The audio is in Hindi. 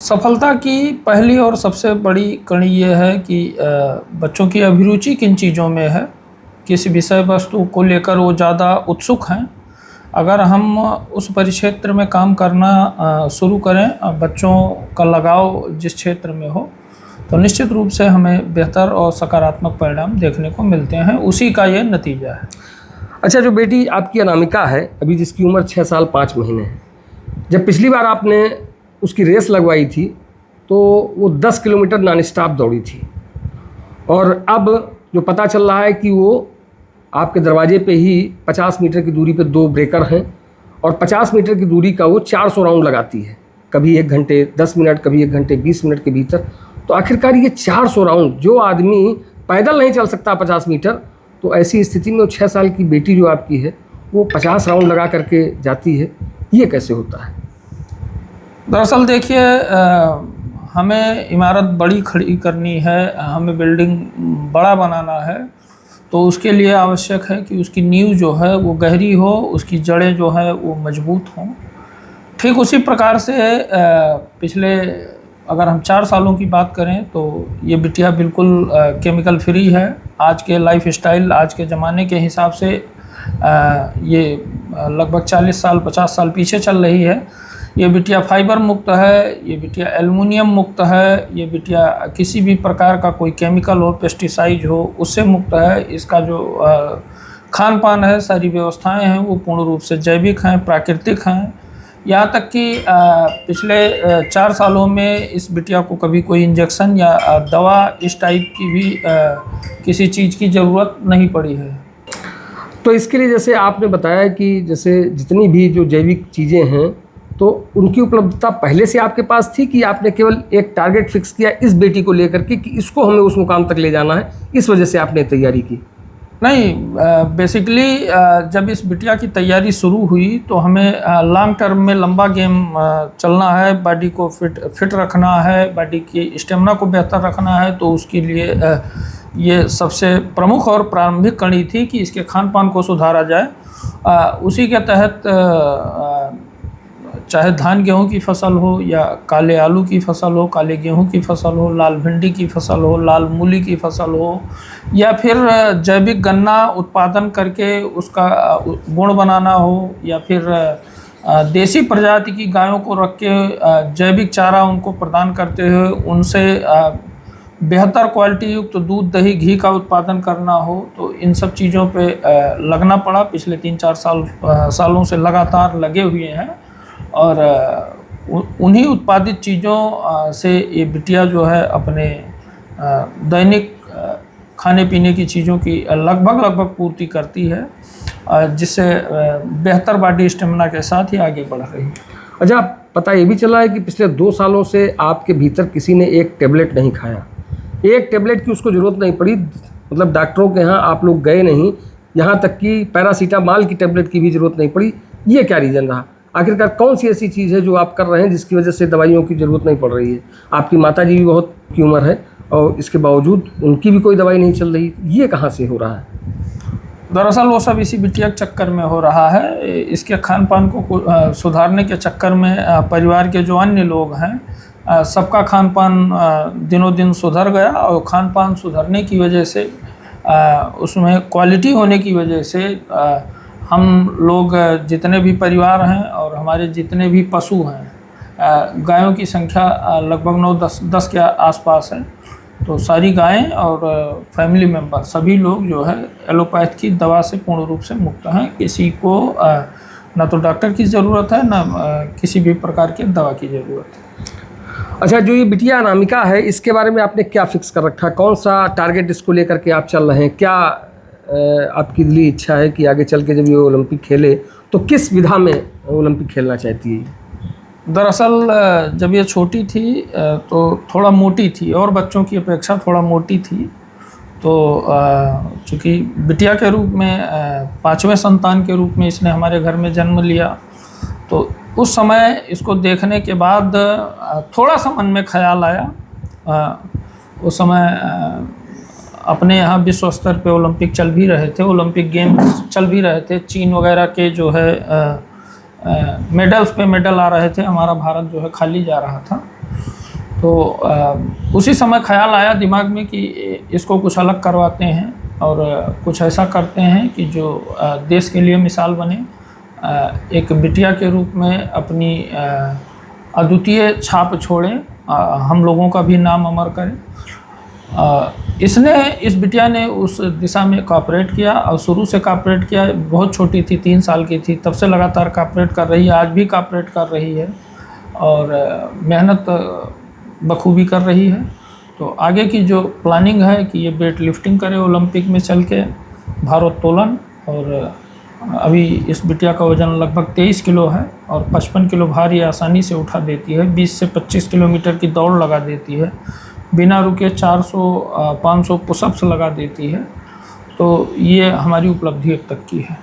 सफलता की पहली और सबसे बड़ी कड़ी ये है कि बच्चों की अभिरुचि किन चीज़ों में है, किस विषय वस्तु को लेकर वो ज़्यादा उत्सुक हैं। अगर हम उस परिक्षेत्र में काम करना शुरू करें, बच्चों का लगाव जिस क्षेत्र में हो, तो निश्चित रूप से हमें बेहतर और सकारात्मक परिणाम देखने को मिलते हैं। उसी का ये नतीजा है। अच्छा, जो बेटी आपकी अनामिका है अभी, जिसकी उम्र 6 साल 5 महीने है, जब पिछली बार आपने उसकी रेस लगवाई थी तो वो 10 किलोमीटर नॉन स्टॉप दौड़ी थी, और अब जो पता चल रहा है कि वो आपके दरवाजे पे ही 50 मीटर की दूरी पे 2 ब्रेकर हैं, और 50 मीटर की दूरी का वो 400 राउंड लगाती है, कभी 1 घंटे 10 मिनट, कभी 1 घंटे 20 मिनट के भीतर। तो आखिरकार ये 400 राउंड, जो आदमी पैदल नहीं चल सकता 50 मीटर, तो ऐसी स्थिति में वो 6 साल की बेटी जो आपकी है वो 50 राउंड लगा करके जाती है, ये कैसे होता है? दरअसल देखिए, हमें इमारत बड़ी खड़ी करनी है, हमें बिल्डिंग बड़ा बनाना है, तो उसके लिए आवश्यक है कि उसकी नींव जो है वो गहरी हो, उसकी जड़ें जो है वो मजबूत हों। ठीक उसी प्रकार से पिछले अगर हम 4 सालों की बात करें तो ये बिटिया बिल्कुल केमिकल फ्री है। आज के लाइफ स्टाइल, आज के ज़माने के हिसाब से ये लगभग 40 साल 50 साल पीछे चल रही है। ये बिटिया फाइबर मुक्त है, ये बिटिया एल्युमिनियम मुक्त है, ये बिटिया किसी भी प्रकार का कोई केमिकल हो, पेस्टिसाइड हो, उससे मुक्त है। इसका जो खान पान है, सारी व्यवस्थाएं हैं, वो पूर्ण रूप से जैविक हैं, प्राकृतिक हैं। यहाँ तक कि पिछले 4 सालों में इस बिटिया को कभी कोई इंजेक्शन या दवा इस टाइप की भी किसी चीज़ की ज़रूरत नहीं पड़ी है। तो इसके लिए जैसे आपने बताया कि जैसे जितनी भी जो जैविक चीज़ें हैं, तो उनकी उपलब्धता पहले से आपके पास थी कि आपने केवल एक टारगेट फिक्स किया इस बेटी को लेकर के कि इसको हमें उस मुकाम तक ले जाना है, इस वजह से आपने तैयारी की? नहीं, बेसिकली जब इस बिटिया की तैयारी शुरू हुई तो हमें लॉन्ग टर्म में लंबा गेम चलना है, बॉडी को फिट रखना है, बॉडी की स्टेमिना को बेहतर रखना है। तो उसके लिए ये सबसे प्रमुख और प्रारंभिक कड़ी थी कि इसके खान पान को सुधारा जाए। उसी के तहत चाहे धान गेहूं की फसल हो या काले आलू की फसल हो, काले गेहूं की फसल हो, लाल भिंडी की फसल हो, लाल मूली की फसल हो, या फिर जैविक गन्ना उत्पादन करके उसका गुड़ बनाना हो, या फिर देसी प्रजाति की गायों को रख के जैविक चारा उनको प्रदान करते हुए उनसे बेहतर क्वालिटी युक्त दूध दही घी का उत्पादन करना हो, तो इन सब चीज़ों पे लगना पड़ा। पिछले 3-4 सालों से लगातार लगे हुए हैं, और उन्हीं उत्पादित चीज़ों से ये बिटिया जो है अपने दैनिक खाने पीने की चीज़ों की लगभग पूर्ति करती है, जिससे बेहतर बॉडी स्टेमिना के साथ ही आगे बढ़ रही है। अच्छा, पता ये भी चला है कि पिछले 2 सालों से आपके भीतर किसी ने एक टेबलेट नहीं खाया, एक टेबलेट की उसको ज़रूरत नहीं पड़ी, मतलब डॉक्टरों के यहाँ आप लोग गए नहीं, यहाँ तक कि पैरासीटामॉल की टेबलेट की भी ज़रूरत नहीं पड़ी। ये क्या रीज़न रहा? आखिरकार कौन सी ऐसी चीज़ है जो आप कर रहे हैं जिसकी वजह से दवाइयों की ज़रूरत नहीं पड़ रही है? आपकी माताजी भी बहुत की उम्र है और इसके बावजूद उनकी भी कोई दवाई नहीं चल रही, ये कहाँ से हो रहा है? दरअसल वो सब इसी बिटिया के चक्कर में हो रहा है। इसके खान पान को सुधारने के चक्कर में परिवार के जो अन्य लोग हैं, सबका खान पान दिनों दिन सुधर गया, और खान पान सुधरने की वजह से उसमें क्वालिटी होने की वजह से हम लोग जितने भी परिवार हैं और हमारे जितने भी पशु हैं, गायों की संख्या लगभग 9-10 के आसपास है। तो सारी गायें और फैमिली मेंबर सभी लोग जो है एलोपैथ की दवा से पूर्ण रूप से मुक्त हैं। किसी को ना तो डॉक्टर की ज़रूरत है, ना किसी भी प्रकार की दवा की ज़रूरत है। अच्छा, जो ये बिटिया अनामिका है, इसके बारे में आपने क्या फिक्स कर रखा है? कौन सा टारगेट इसको लेकर के आप चल रहे हैं? क्या आपकी दिली इच्छा है कि आगे चल के जब ये ओलंपिक खेले तो किस विधा में ओलंपिक खेलना चाहती है? दरअसल जब ये छोटी थी तो थोड़ा मोटी थी, और बच्चों की अपेक्षा थोड़ा मोटी थी। तो चूँकि बिटिया के रूप में 5वें संतान के रूप में इसने हमारे घर में जन्म लिया, तो उस समय इसको देखने के बाद थोड़ा सा मन में ख्याल आया। उस समय अपने यहाँ विश्व स्तर पे ओलंपिक चल भी रहे थे, ओलंपिक गेम्स चल भी रहे थे, चीन वगैरह के जो है मेडल्स पे मेडल आ रहे थे, हमारा भारत जो है खाली जा रहा था। तो उसी समय ख्याल आया दिमाग में कि इसको कुछ अलग करवाते हैं और कुछ ऐसा करते हैं कि जो देश के लिए मिसाल बने, एक बिटिया के रूप में अपनी अद्वितीय छाप छोड़ें, हम लोगों का भी नाम अमर करें। इस बिटिया ने उस दिशा में कॉपरेट किया और शुरू से कॉपरेट किया। बहुत छोटी थी, 3 साल की थी, तब से लगातार कॉपरेट कर रही है, आज भी कॉपरेट कर रही है और मेहनत बखूबी कर रही है। तो आगे की जो प्लानिंग है कि ये वेट लिफ्टिंग करे ओलंपिक में चल के, भारोत्तोलन। और अभी इस बिटिया का वज़न लगभग 23 किलो है और 55 किलो भार ये आसानी से उठा देती है। 20 से 25 किलोमीटर की दौड़ लगा देती है, बिना रुके 400-500 पुशअप्स लगा देती है। तो ये हमारी उपलब्धि अब तक की है।